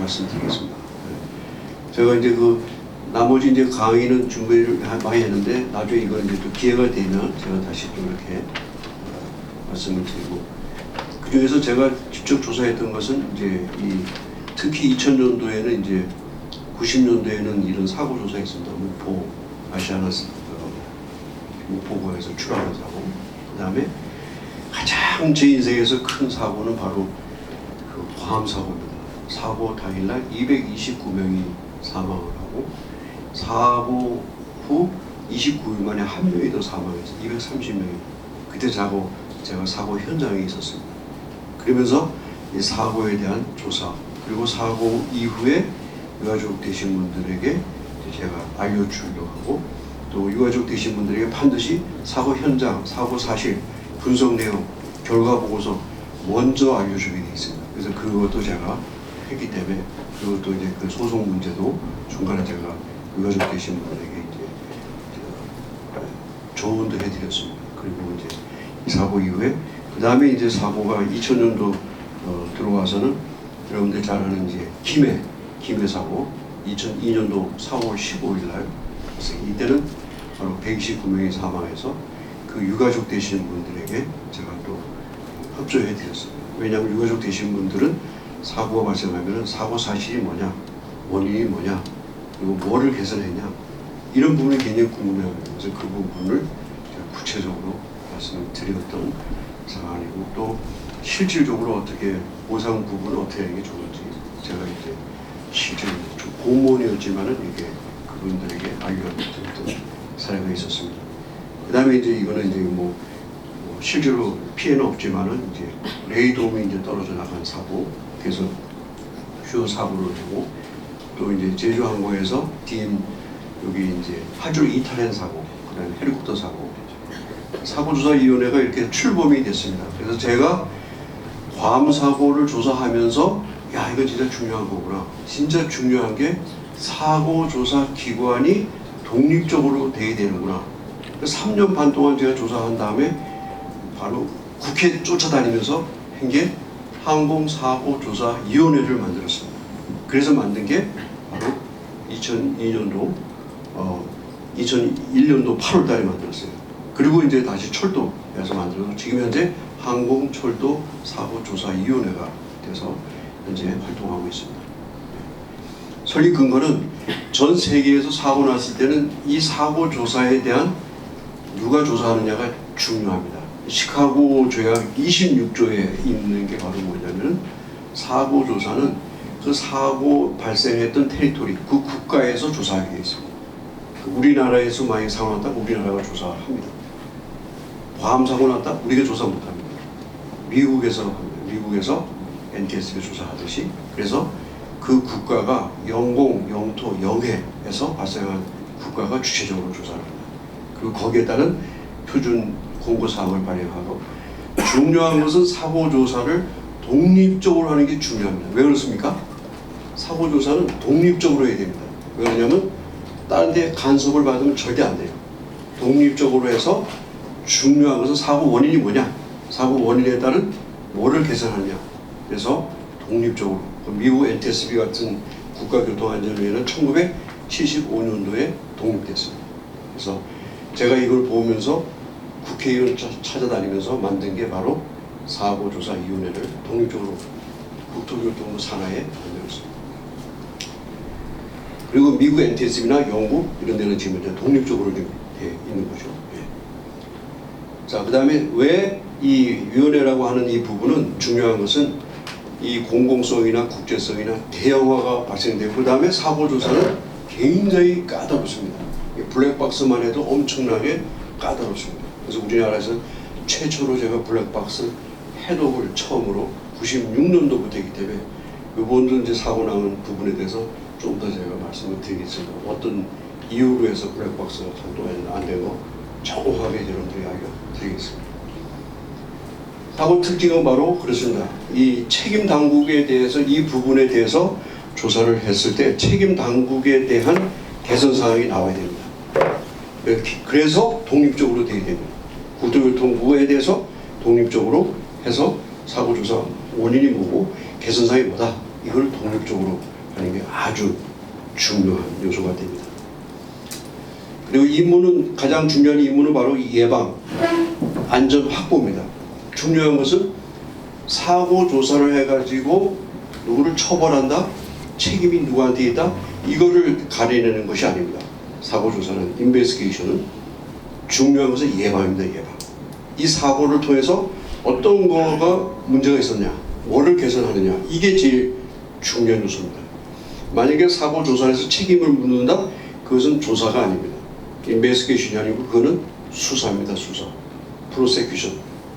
말씀드리겠습니다. 제가 이제 나머지 이제 강의는 준비를 많이 했는데 나중에 이걸 이제 또 기회가 되면 제가 다시 또 이렇게 말씀을 드리고, 그 중에서 제가 직접 조사했던 것은 이제 특히 2000년도에는 이제 90년도에는 이런 사고 조사했습니다. 목포 아시아나스 목포구에서 출하는 사고, 그 다음에 가장 제 인생에서 큰 사고는 바로 그 과암 사고입니다. 사고 당일날 229명이 사망을 하고 사고 후 29일 만에 한 명이 더 사망해서 230명이 그때 제가 사고 현장에 있었습니다. 그러면서 이 사고에 대한 조사, 그리고 사고 이후에 유가족 되신 분들에게 제가 알려주려고 하고, 또 유가족 되신 분들에게 반드시 사고 현장, 사고 사실, 분석 내용, 결과 보고서 먼저 알려주게 되어 있습니다. 그래서 그것도 제가 했기 때문에, 그것도 이제 그 소송 문제도 중간에 제가 유가족 되신 분들에게 이제 조언도 해드렸습니다. 그리고 이제 이 사고 이후에 그 다음에 이제 사고가 2000년도 들어와서는 여러분들 잘 아는 이제 김해 사고 2002년도 4월 15일 날 이때는 바로 129명이 사망해서 그 유가족 되시는 분들에게 제가 또 협조해 드렸습니다. 왜냐하면 유가족 되신 분들은 사고가 발생하면 사고 사실이 뭐냐, 원인이 뭐냐, 그리고 뭐를 개선했냐, 이런 부분이 굉장히 궁금해합니다. 그래서 그 부분을 제가 구체적으로 말씀을 드렸던 상황이고, 또 실질적으로 어떻게 보상 부분을 어떻게 하는 게 좋은지 제가 이제 실제로 좀 공무원이었지만은 이게 그분들에게 알려드렸던 사례가 있었습니다. 그 다음에 이제 이거는 이제 뭐 실제로 피해는 없지만은 이제 레이돔이 이제 떨어져 나간 사고, 그래서 휴어 사고를 하고, 또 이제 제주항공에서 여기 이제 파주 이탈한 사고, 그다음에 헬리콥터 사고조사위원회가 이렇게 출범이 됐습니다. 그래서 제가 과암 사고를 조사하면서 야, 이거 진짜 중요한 거구나. 진짜 중요한 게 사고조사 기관이 독립적으로 돼야 되는구나. 3년 반 동안 제가 조사한 다음에 바로 국회 쫓아다니면서 한 게 항공사고조사위원회를 만들었습니다. 그래서 만든 게 바로 2001년도 8월 달에 만들었어요. 그리고 이제 다시 철도에서 만들어서 지금 현재 항공철도사고조사위원회가 돼서 현재 활동하고 있습니다. 설립 근거는 전 세계에서 사고 났을 때는 이 사고 조사에 대한 누가 조사하느냐가 중요합니다. 시카고 조약 26조에 있는 게 바로 뭐냐면, 사고 조사는 그 사고 발생했던 테리토리, 그 국가에서 조사하게 되어 있습니다. 우리나라에서 만약 사고 났다, 우리나라가 조사합니다. 과암 사고 났다, 우리가 조사 못합니다. 미국에서 NTS가 조사하듯이. 그래서 그 국가가 영공, 영토, 영해에서 발생한 국가가 주체적으로 조사를 합니다. 그리고 거기에 따른 표준 공고사항을 발행하고, 중요한 것은 사고조사를 독립적으로 하는 게 중요합니다. 왜 그렇습니까? 사고조사는 독립적으로 해야 됩니다. 왜냐하면 다른 데 간섭을 받으면 절대 안 돼요. 독립적으로 해서 중요한 것은 사고 원인이 뭐냐, 사고 원인에 따른 뭐를 개선하느냐. 그래서 독립적으로, 미국 NTSB 같은 국가교통안전위원회는 1975년도에 독립됐습니다. 그래서 제가 이걸 보면서 국회의원 찾아다니면서 만든 게 바로 사고조사위원회를 독립적으로 국토교통부 산하에 만들었습니다. 그리고 미국 NTSB나 영국 이런 데는 지금 이제 독립적으로 돼 있는 거죠. 자, 그 다음에 왜 이 위원회라고 하는 이 부분은 중요한 것은 이 공공성이나 국제성이나 대형화가 발생되고, 그 다음에 사고조사는 굉장히 까다롭습니다. 블랙박스만 해도 엄청나게 까다롭습니다. 그래서 우리나라에서 최초로 제가 블랙박스 해독을 처음으로 96년도부터 했기 때문에 이번도 이제 사고 나는 부분에 대해서 좀 더 제가 말씀을 드리겠습니다. 어떤 이유로 해서 블랙박스가 작동이 안 되고 정확하게 여러분들이 알려드리겠습니다. 사고 특징은 바로 그렇습니다. 이 책임 당국에 대해서, 이 부분에 대해서 조사를 했을 때 책임 당국에 대한 개선 사항이 나와야 됩니다. 그래서 독립적으로 되어야 됩니다. 국토교통부에 대해서 독립적으로 해서 사고조사 원인이 뭐고 개선 사항이 뭐다, 이걸 독립적으로 적극적으로 하는 게 아주 중요한 요소가 됩니다. 그리고 임무는, 가장 중요한 임무는 바로 예방, 안전 확보입니다. 중요한 것은 사고 조사를 해가지고 누구를 처벌한다, 책임이 누구한테 있다, 이거를 가려내는 것이 아닙니다. 사고 조사는, 인베스티게이션은 중요한 것은 예방입니다. 예방. 이 사고를 통해서 어떤 거가 문제가 있었냐, 뭐를 개선하느냐, 이게 제일 중요한 요소입니다. 만약에 사고 조사에서 책임을 묻는다, 그것은 조사가 아닙니다. 인베스티게이션이 아니고 그거는 수사입니다. 수사. 프로세큐션.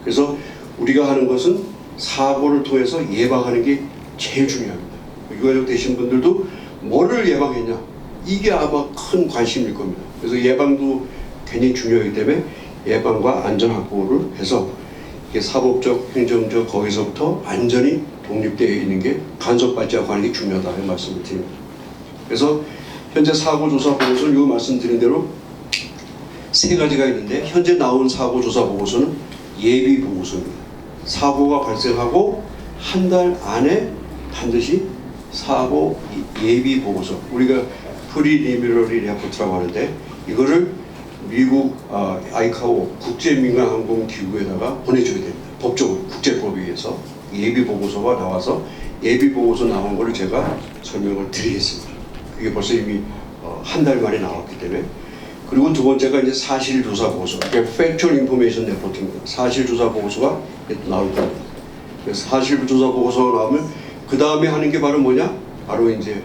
그래서 우리가 하는 것은 사고를 통해서 예방하는 게 제일 중요합니다. 유가족 되신 분들도 뭐를 예방했냐, 이게 아마 큰 관심일 겁니다. 그래서 예방도 굉장히 중요하기 때문에 예방과 안전 확보를 해서 이게 사법적, 행정적, 거기서부터 안전이 독립되어 있는 게 간섭받지 않고 하는 게 중요하다고 말씀을 드립니다. 그래서 현재 사고조사 보고서는 요 말씀드린 대로 세 가지가 있는데, 현재 나온 사고조사 보고서는 예비 보고서입니다. 사고가 발생하고 한 달 안에 반드시 사고 예비 보고서, 우리가 프리리미너리 레포트라고 하는데, 이거를 미국 아이카오 국제민간항공기구에다가 보내줘야 됩니다. 법적으로, 국제법에 의해서 예비 보고서가 나와서 예비 보고서 나온 거를 제가 설명을 드리겠습니다. 그게 벌써 이미 한 달 만에 나왔기 때문에. 그리고 두 번째가 이제 사실조사 보고서, Factual Information Report입니다. 사실조사 보고서가 나올 겁니다. 그래서 사실조사 보고서가 나오면 그 다음에 하는 게 바로 뭐냐? 바로 이제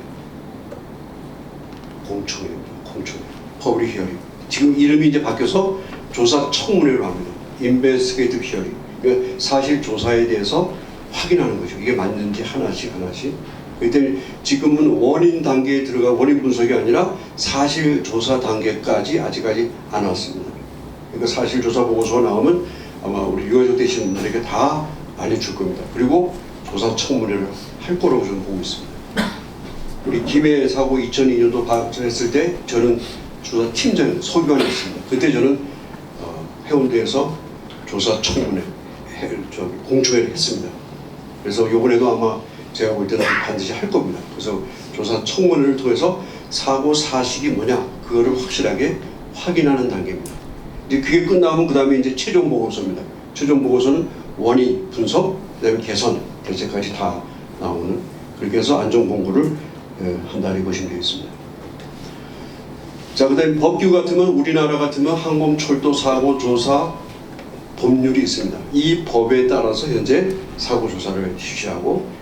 공청회입니다. 공청회, Public Hearing. 지금 이름이 이제 바뀌어서 조사 청문회로 합니다. Investigative Hearing. 그러니까 사실 조사에 대해서 확인하는 거죠. 이게 맞는지 하나씩 하나씩. 그때 지금은 원인 단계에 들어가, 원인 분석이 아니라 사실 조사 단계까지 아직까지 안 왔습니다. 그러니까 사실 조사 보고서가 나오면 아마 우리 유가족 되시는 분들에게 다 알려줄 겁니다. 그리고 조사 청문회를 할 거라고 저는 보고 있습니다. 우리 김해 사고 2002년도 발생했을 때 저는 조사 팀장 서기관이었습니다. 그때 저는 해운대에서 조사 청문회 공청회를 했습니다. 그래서 이번에도 아마 제가 볼 때는 반드시 할 겁니다. 그래서 조사 청문회를 통해서 사고 사실이 뭐냐, 그거를 확실하게 확인하는 단계입니다. 이제 그게 끝나면 그 다음에 이제 최종 보고서입니다. 최종 보고서는 원인 분석, 그다음에 개선, 대책까지 다 나오는, 그렇게 해서 안전 공고를 한다는 것이 되겠습니다. 자, 그다음에 법규 같으면, 우리나라 같으면 항공철도 사고 조사 법률이 있습니다. 이 법에 따라서 현재 사고 조사를 실시하고,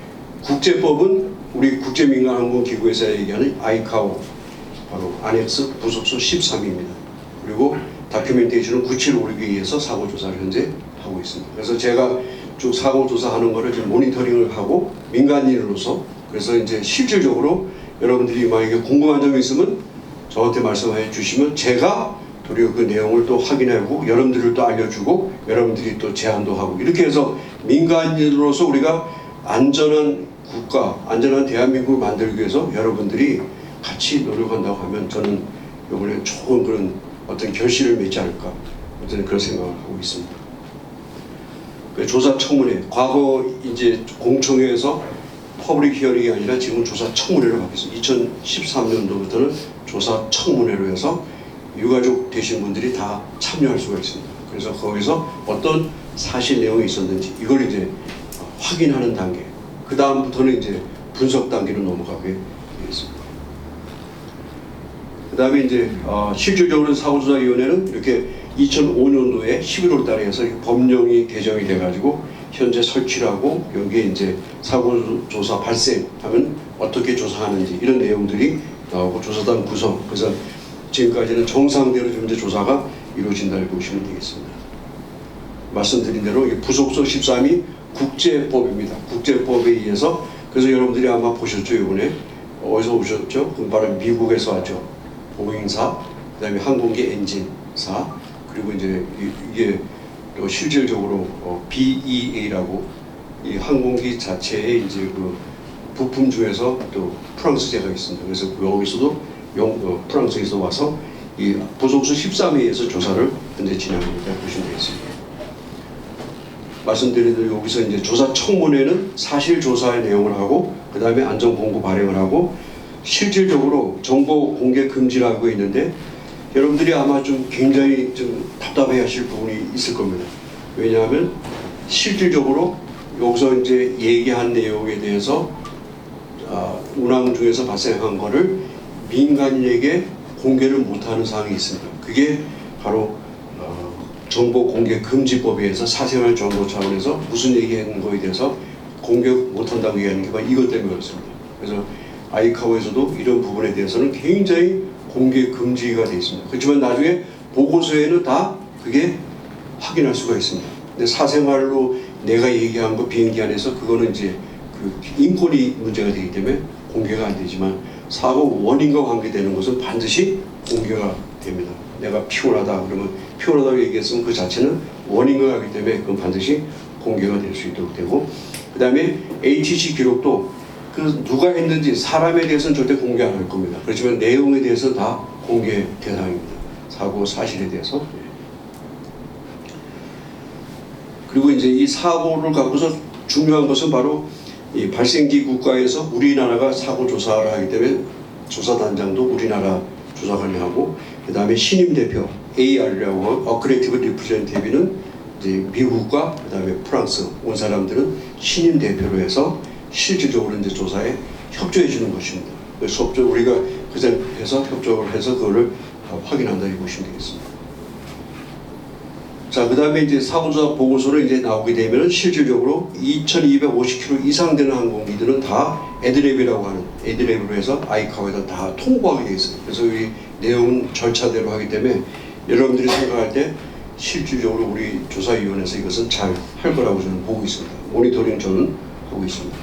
국제법은 우리 국제민간항공기구에서 얘기하는 아이카오, 바로 안엑스 부속서 13입니다. 그리고 다큐멘테이션은 9756에 의해서 사고 조사를 현재 하고 있습니다. 그래서 제가 쭉 사고 조사하는 거를 지금 모니터링을 하고, 민간인으로서, 그래서 이제 실질적으로 여러분들이 만약에 궁금한 점이 있으면 저한테 말씀해 주시면 제가 도리어 그 내용을 또 확인하고 여러분들을 또 알려주고, 여러분들이 또 제안도 하고, 이렇게 해서 민간인으로서 우리가 안전한 국가, 안전한 대한민국을 만들기 위해서 여러분들이 같이 노력한다고 하면 저는 이번에 좋은 그런 어떤 결실을 맺지 않을까, 저는 그런 생각을 하고 있습니다. 그 조사 청문회, 과거 이제 공청회에서 퍼블릭 히어링이 아니라 지금 조사 청문회로 바뀌었습니다. 2013년도부터는 조사 청문회로 해서 유가족 되신 분들이 다 참여할 수가 있습니다. 그래서 거기서 어떤 사실 내용이 있었는지 이걸 이제 확인하는 단계, 그 다음부터는 이제 분석 단계로 넘어가게 되겠습니다. 그 다음에 이제 실질적으로 사고조사위원회는 이렇게 2005년도에 11월 달에 해서 법령이 개정이 돼가지고 현재 설치를 하고, 여기에 이제 사고조사 발생하면 어떻게 조사하는지 이런 내용들이 나오고, 조사단 구성, 그래서 지금까지는 정상대로 현재 조사가 이루어진다고 보시면 되겠습니다. 말씀드린 대로 부속서 13이 국제법입니다. 국제법에 의해서. 그래서 여러분들이 아마 보셨죠. 이번에 어디서 오셨죠? 바로 미국에서 왔죠. 보잉사, 그다음에 항공기 엔진사, 그리고 이제 이게 또 실질적으로 BEA라고 이 항공기 자체의 이제 그 부품 중에서 또 프랑스제가 있습니다. 그래서 여기서도 프랑스에서 와서 이 부속서 13에 의해서 조사를 현재 진행하고 있다고 보시면 되겠습니다. 말씀드린 여기서 이제 조사 청문회는 사실 조사의 내용을 하고 그 다음에 안전 공고 발행을 하고 실질적으로 정보 공개 금지를 하고 있는데 여러분들이 아마 좀 굉장히 좀 답답해하실 부분이 있을 겁니다. 왜냐하면 실질적으로 여기서 이제 얘기한 내용에 대해서 운항 중에서 발생한 거를 민간인에게 공개를 못하는 사항이 있습니다. 그게 바로 정보 공개 금지법에 의해서 사생활 정보 차원에서 무슨 얘기하는 거에 대해서 공개 못한다고 얘기하는 게 바로 이것 때문에 그렇습니다. 그래서 아이카오에서도 이런 부분에 대해서는 굉장히 공개 금지가 되어 있습니다. 그렇지만 나중에 보고서에는 다 그게 확인할 수가 있습니다. 근데 사생활로 내가 얘기한 거 비행기 안에서 그거는 이제 그 인권이 문제가 되기 때문에 공개가 안 되지만 사고 원인과 관계되는 것은 반드시 공개가 됩니다. 내가 피곤하다 그러면 피곤하다고 얘기했으면 그 자체는 원인과 가기 때문에 그건 반드시 공개가 될 수 있도록 되고 그 다음에 ATC 기록도 그 누가 했는지 사람에 대해서는 절대 공개 안 할 겁니다. 그렇지만 내용에 대해서 다 공개 대상입니다. 사고 사실에 대해서. 그리고 이제 이 사고를 갖고서 중요한 것은 바로 이 발생지 국가에서 우리나라가 사고 조사를 하기 때문에 조사단장도 우리나라 조사관리하고 그 다음에 신임 대표 AR이라고 어크레이티브 리프레젠테이브는 이제 미국과 그 다음에 프랑스 온 사람들은 신임 대표로 해서 실질적으로 이제 조사에 협조해 주는 것입니다. 그래서 우리가 그래서 협조를 해서 그거를 확인한다 이 보시면 되겠습니다. 자, 그 다음에 이제 사고조사 보고서를 이제 나오게 되면 실질적으로 2,250km 이상 되는 항공기들은 다 애드랩이라고 하는 애드랩으로 해서 아이카오에다 다 통보하게 되어 있어요. 그래서 이 내용은 절차대로 하기 때문에 여러분들이 생각할 때 실질적으로 우리 조사위원회에서 이것은 잘 할 거라고 저는 보고 있습니다. 모니터링 저는 하고 있습니다.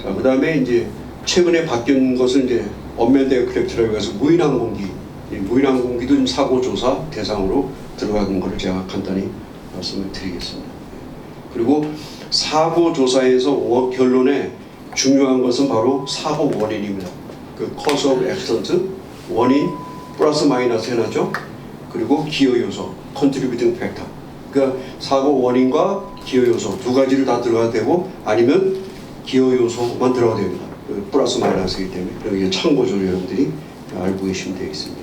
자, 그 다음에 이제 최근에 바뀐 것은 이제 언맨드 에어크래프트라고 해서 무인항공기, 무인항공기도 사고조사 대상으로 들어가는 것을 제가 간단히 말씀을 드리겠습니다. 그리고 사고조사에서 결론에 중요한 것은 바로 사고 원인입니다. 그 cause of accident, 원인 플러스 마이너스 해놨죠. 그리고 기여 요소, contributing factor. 그러니까 사고 원인과 기여 요소 두 가지를 다 들어가야 되고 아니면 기여 요소만 들어가야 됩니다. 플러스 마이너스이기 때문에 여기 참고적으로 여러분들이 알고 계시면 되겠습니다.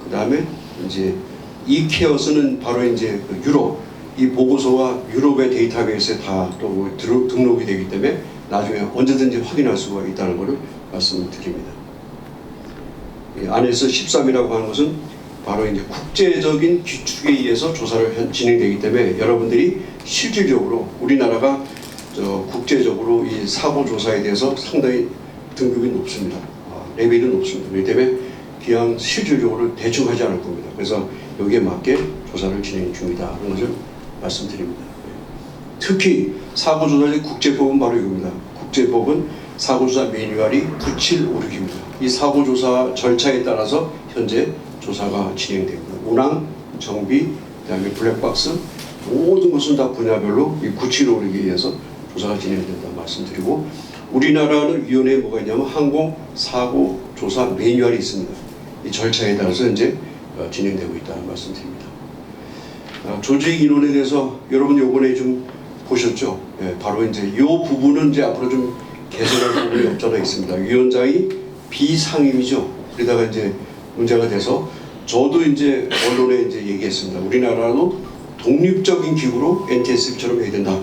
그 다음에 이제 이 케어스는 바로 이제 그 유럽 이 보고서와 유럽의 데이터베이스에 다 또 등록이 되기 때문에 나중에 언제든지 확인할 수가 있다는 것을 말씀을 드립니다. 안에서 13이라고 하는 것은 바로 이제 국제적인 규칙에 의해서 조사를 진행되기 때문에 여러분들이 실질적으로 우리나라가 국제적으로 이 사고 조사에 대해서 상당히 등급이 높습니다. 레벨이 높습니다. 그렇기 때문에 그냥 실질적으로 대충 하지 않을 겁니다. 그래서 여기에 맞게 조사를 진행 중이다 하는 것을 말씀드립니다. 특히 사고조사의 국제법은 바로 이겁니다. 국제법은 사고조사 매뉴얼이 9756입니다. 이 사고조사 절차에 따라서 현재 조사가 진행됩니다. 운항, 정비, 그다음에 블랙박스 모든 것은 다 분야별로 이 9756에 의해서 조사가 진행된다 말씀드리고 우리나라는 위원회에 뭐가 있냐면 항공사고조사 매뉴얼이 있습니다. 이 절차에 따라서 현재 진행되고 있다는 말씀드립니다. 조직 인원에 대해서 여러분 요번에 좀 보셨죠? 바로 이제 이 부분은 이제 앞으로 좀 개선할 부분이 없잖아 있습니다. 위원장이 비상임이죠. 그러다가 이제 문제가 돼서 저도 이제 언론에 이제 얘기했습니다. 우리나라도 독립적인 기구로 NTSB처럼 해야 된다.